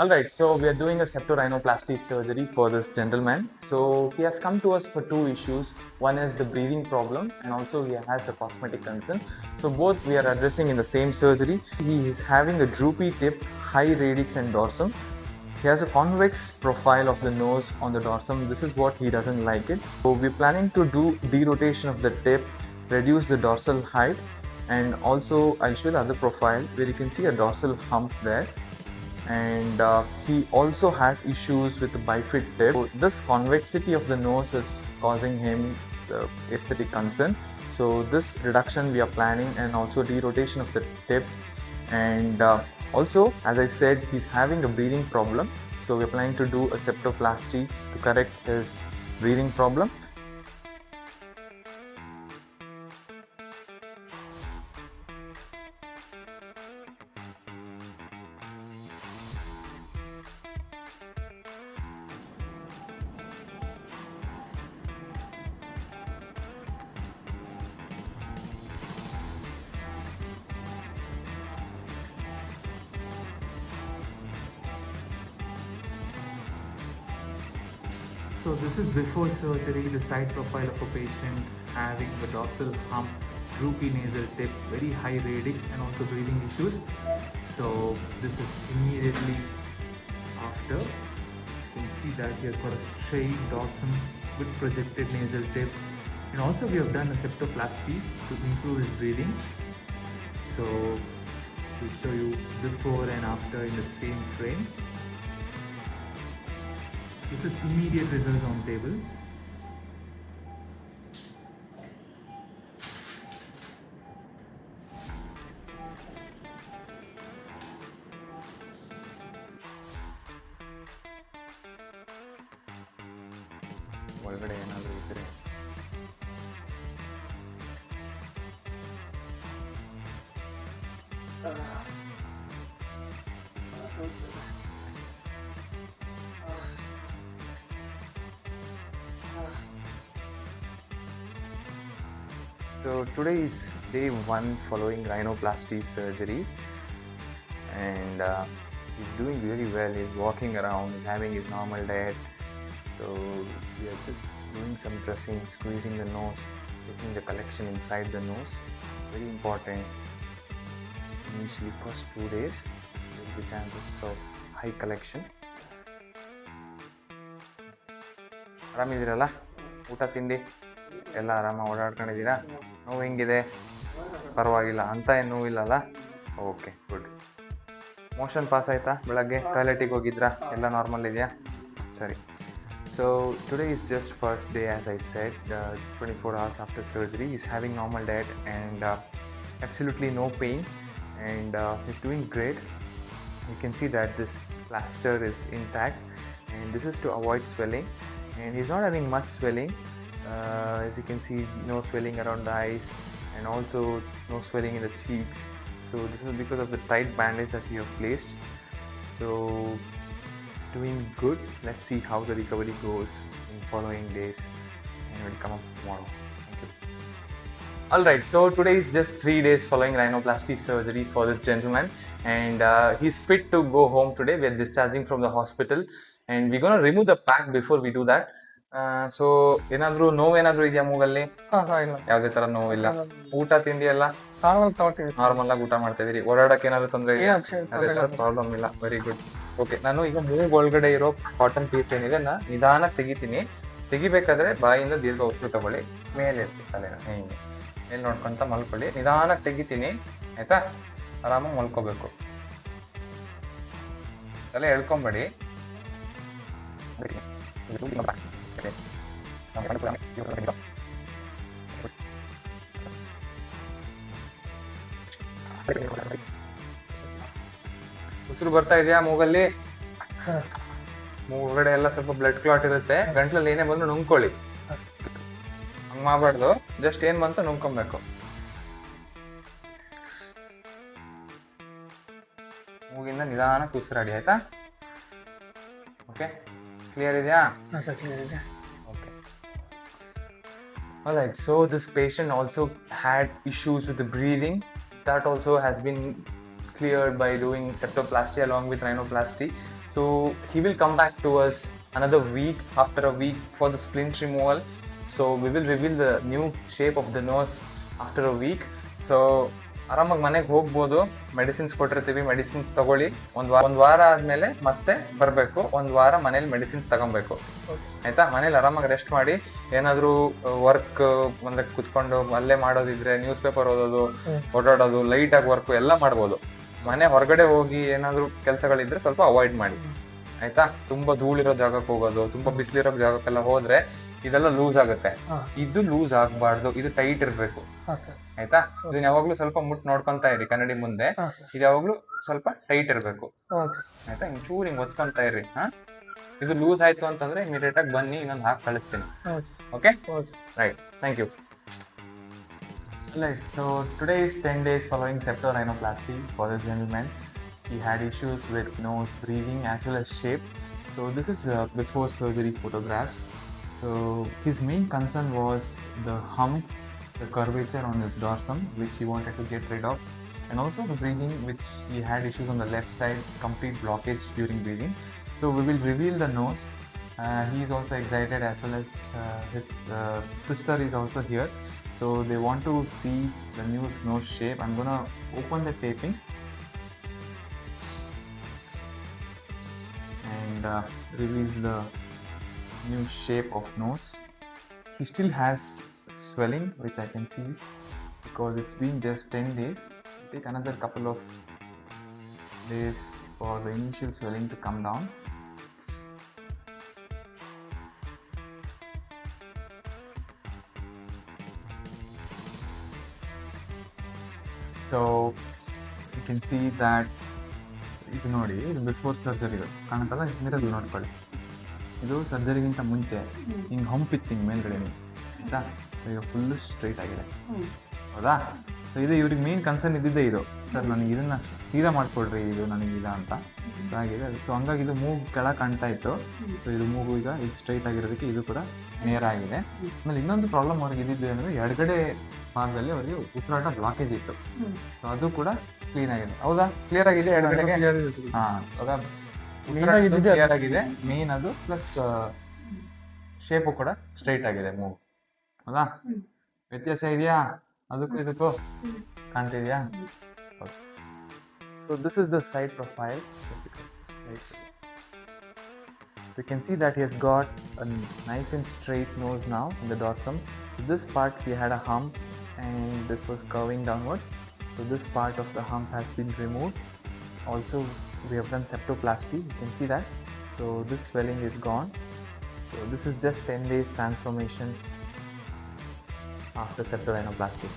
Alright, so we are doing a septorhinoplasty surgery for this gentleman. So he has come to us for two issues. One is the breathing problem and also he has a cosmetic concern. So both we are addressing in the same surgery. He is having a droopy tip, high radix and dorsum. He has a convex profile of the nose on the dorsum. This is what he doesn't like it. So we're planning to do derotation of the tip, reduce the dorsal height, and also I'll show the other profile where you can see a dorsal hump there. And he also has issues with the bifid tip. So this convexity of the nose is causing him the aesthetic concern. So this reduction we are planning, and also derotation of the tip, and also as I said, he's having a breathing problem. So we're planning to do a septoplasty to correct his breathing problem. So this is before surgery, the side profile of a patient having a dorsal hump, droopy nasal tip, very high radix and also breathing issues. So this is immediately after. You can see that he has got a straight dorsum with projected nasal tip. And also we have done a septoplasty to improve his breathing. So we'll show you before and after in the same frame. This is immediate results on table. ಒಳಗಡೆ ಏನಾದರೂ ಇದ್ದರೆ So today is day 1 following rhinoplasty surgery, and he's doing really well. He's walking around, he's having his normal diet. So we are just doing some dressing, squeezing the nose, checking the collection inside the nose. Very important. Initially first 2 days there will be chances of high collection. ಆರಾಮಿದ್ದೀರಲ್ಲ? ಊಟ ತಿಂಡಿ ಎಲ್ಲ ಆರಾಮಾಗಿ ಓಡಾಡ್ಕೊಂಡಿದ್ದೀರಾ? ನೋವು ಹೆಂಗಿದೆ? ಪರವಾಗಿಲ್ಲ ಅಂತ ಏನು ನೋವಿಲ್ಲಲ್ಲ? Okay, good. ಮೋಷನ್ ಪಾಸ್ ಆಯಿತಾ? ಬೆಳಗ್ಗೆ ಟಾಯ್ಲೆಟಿಗೆ ಹೋಗಿದ್ರಾ? ಎಲ್ಲ ನಾರ್ಮಲ್ ಇದೆಯಾ? ಸರಿ. So today is just first day, as I said, 24 hours after surgery. He's having normal diet and absolutely no pain, and he's doing great. You can see that this plaster is intact, and this is to avoid swelling, and he's not having much swelling. As you can see, no swelling around the eyes and also no swelling in the cheeks. So this is because of the tight bandage that we have placed. So it's doing good. Let's see how the recovery goes in following days, and we'll come up tomorrow. Thank you. Alright, so today is just 3 days following rhinoplasty surgery for this gentleman, and he's fit to go home today. We are discharging from the hospital, and we're going to remove the pack before we do that. So ಏನಾದರೂ ನೋವೇನಾದರೂ ಇದೆಯಾ ಮೂಗಲ್ಲಿ? ಯಾವುದೇ ಥರ ನೋವಿಲ್ಲ. ಊಟ ತಿಂಡಿ ಎಲ್ಲ normal ಆಗಿ ಊಟ ಮಾಡ್ತಾ ಇದೀರಿ? ಓಡಾಡಕ್ಕೆ ಏನಾದರೂ ತೊಂದರೆ ಇದೆಯಾ? ಅದೇ ಥರ ಪ್ರಾಬ್ಲಮ್ ಇಲ್ಲ. Very good. ಓಕೆ, ನಾನು ಈಗ ಮೂಗ್ ಒಳಗಡೆ ಇರೋ ಕಾಟನ್ ಪೀಸ್ ಏನಿದೆ ನಿಧಾನಕ್ಕೆ ತೆಗಿತೀನಿ. ತೆಗಿಬೇಕಾದ್ರೆ ಬಾಯಿಂದ ದೀರ್ಘ ಉಸಿರು ತಗೊಳ್ಳಿ. ಮೇಲೆ ಎತ್ತಿ ತಲೆನ ಹಿಂಗೆ ಮೇಲೆ ನೋಡ್ಕೊಂತ ಮಲ್ಕೊಳ್ಳಿ. ನಿಧಾನಕ್ಕೆ ತೆಗಿತೀನಿ, ಆಯ್ತಾ? ಆರಾಮಾಗಿ ಮಲ್ಕೋಬೇಕು. ತಲೆ ಎಳ್ಕೊಂಬೇಡಿ. ಉಸಿರು ಬರ್ತಾ ಇದೆಯಾ ಮೂಗಲ್ಲಿ? ಮೂಗಡೆ ಎಲ್ಲ ಸ್ವಲ್ಪ ಬ್ಲಡ್ ಕ್ಲಾಟ್ ಇರುತ್ತೆ. ಗಂಟ್ಲಲ್ಲಿ ಏನೇ ಬಂದು ನುಂಗ್ಕೊಳ್ಳಿ. ಹಂಗ್ ಮಾಡಬಾರ್ದು, ಜಸ್ಟ್ ಏನ್ ಬಂತು ನುಂಗ್ಕೊಬೇಕು. ಮೂಗಿಂದ ನಿಧಾನಕ್ಕೆ ಉಸಿರಾಡಿ, ಆಯ್ತಾ? ಓಕೆ, ಕ್ಲಿಯರ್ ಇದೆಯಾ? Okay. Alright, so this patient also had issues with the breathing. That also has been cleared by doing septoplasty along with rhinoplasty. So he will come back to us another week, after a week, for the splint removal. So we will reveal the new shape of the nose after a week. So ಆರಾಮಾಗಿ ಮನೆಗೆ ಹೋಗ್ಬೋದು. Medicines ಕೊಟ್ಟಿರ್ತೀವಿ, medicines ತಗೊಳ್ಳಿ. ಒಂದು ವಾರ ಆದಮೇಲೆ ಮತ್ತೆ ಬರಬೇಕು. ಒಂದು ವಾರ ಮನೇಲಿ ಮೆಡಿಸಿನ್ಸ್ ತಗೊಬೇಕು, ಆಯ್ತಾ? ಮನೇಲಿ ಆರಾಮಾಗಿ ರೆಸ್ಟ್ ಮಾಡಿ. ಏನಾದರೂ ವರ್ಕ್ ಅಂದರೆ ಕುತ್ಕೊಂಡು ಅಲ್ಲೇ ಮಾಡೋದಿದ್ರೆ ನ್ಯೂಸ್ ಪೇಪರ್ ಓದೋದು, ಓಡಾಡೋದು, ಲೈಟಾಗಿ ವರ್ಕು ಎಲ್ಲ ಮಾಡ್ಬೋದು. ಮನೆ ಹೊರಗಡೆ ಹೋಗಿ ಏನಾದರೂ ಕೆಲಸಗಳಿದ್ರೆ ಸ್ವಲ್ಪ ಅವಾಯ್ಡ್ ಮಾಡಿ, ಆಯ್ತಾ? ತುಂಬ ಧೂಳಿರೋ ಜಾಗಕ್ಕೆ ಹೋಗೋದು, ತುಂಬ ಬಿಸಿಲಿರೋ ಜಾಗಕ್ಕೆಲ್ಲ ಹೋದ್ರೆ ಇದೆಲ್ಲ ಲೂಸ್ ಆಗುತ್ತೆ. ಇದು ಲೂಸ್ ಆಗಬಾರ್ದು, ಇದು ಟೈಟ್ ಇರಬೇಕು, ಆಯ್ತಾ? ಇದನ್ನ ಯಾವಾಗ್ಲೂ ಸ್ವಲ್ಪ ಮುಟ್ಟು ನೋಡ್ಕೊಂತಾ ಇರಿ ಕನ್ನಡಿ ಮುಂದೆ. ಇದು ಯಾವಾಗ್ಲೂ ಸ್ವಲ್ಪ ಟೈಟ್ ಇರಬೇಕು, ಆಯ್ತಾ? ಚೂರು ಹಿಂಗೆ ಒತ್ಕೊಂತಾ ಇರಿ. ಇದು ಲೂಸ್ ಆಯ್ತು ಅಂತಂದ್ರೆ ಇಮಿಡಿಯೇಟ್ ಆಗಿ ಬನ್ನಿ, ಇನ್ನೊಂದು ಹಾಕಿ ಕಳಿಸ್ತೀನಿ. Okay, right, thank you. Right, so today is 10 days following septal rhinoplasty for this gentleman. He had issues with nose, breathing as well as shape. So this is before surgery photographs. So his main concern was the hump, the curvature on his dorsum, which he wanted to get rid of, and also the breathing, which he had issues on the left side, complete blockage during breathing. So we will reveal the nose. He is also excited, as well as his sister is also here. So they want to see the new nose shape. I'm gonna open the taping and reveals the new shape of nose. He still has swelling, which I can see because it's been just 10 days. It'll take another couple of days for the initial swelling to come down. So you can see that ಇದು ನೋಡಿ, ಇದು before surgery ಕಾಣುತ್ತಲ್ಲ, ಮಿರರಲ್ಲಿ ನೋಡ್ಕೊಳ್ಳಿ. ಇದು ಸರ್ಜರಿಗಿಂತ ಮುಂಚೆ ಹಿಂಗೆ ಹಂಪಿತ್ತು, ಹಿಂಗೆ ಮೇಲ್ಗಡೆ, ಆಯಿತಾ? ಸೊ ಈಗ ಫುಲ್ಲು ಸ್ಟ್ರೈಟ್ ಆಗಿದೆ, ಹೌದಾ? ಸೊ ಇದು ಇವ್ರಿಗೆ ಮೇನ್ ಕನ್ಸರ್ನ್ ಇದ್ದಿದ್ದೇ ಇದು, ಸರ್ ನನಗೆ ಇದನ್ನು ಸೀದಾ ಮಾಡಿಕೊಡ್ರಿ, ಇದು ನನಗಿಲ್ಲ ಅಂತ. ಸೊ ಆಗಿದೆ. ಸೊ ಹಂಗಾಗಿ ಇದು ಮೂಗು ಕೆಳಗೆ ಕಾಣ್ತಾ ಇತ್ತು. ಸೊ ಇದು ಮೂಗು ಈಗ ಇದು ಸ್ಟ್ರೈಟ್ ಆಗಿರೋದಕ್ಕೆ ಇದು ಕೂಡ ನೇರ ಆಗಿದೆ. ಆಮೇಲೆ ಇನ್ನೊಂದು ಪ್ರಾಬ್ಲಮ್ ಅವ್ರಿಗೆ ಇದ್ದಿದ್ದು ಅಂದರೆ ಎಡಗಡೆ ಭಾಗದಲ್ಲಿ ಅವರಿಗೆ ಉಸಿರಾಟ ಬ್ಲಾಕೇಜ್ ಇತ್ತು. ಸೊ ಅದು ಕೂಡ ಕ್ಲೀನ್ ಆಗಿದೆ, ಹೌದಾ? ಕ್ಲಿಯರ್ ಆಗಿದೆ ಎಡಗಡೆಗೆ. ಹಾಂ, ಕ್ಲಿಯರ್ ಆಗಿದೆ ಮೇನ್ ಅದು, ಪ್ಲಸ್ ಶೇಪು ಕೂಡ ಸ್ಟ್ರೈಟ್ ಆಗಿದೆ ಮೂಗು, ಹೌದಾ? ವ್ಯತ್ಯಾಸ ಇದೆಯಾ ಅದಕ್ಕೂ ಇದಕ್ಕೂ? ಕಾಣ್ತಿದ್ಯಾ? So this is the side profile. So you can see that he has got a nice and straight nose now in the dorsum. So this part he had a hump and this was curving downwards. So this part of the hump has been removed. Also we have done septoplasty, you can see that. So this swelling is gone. So this is just 10 days transformation after septal rhinoplasty.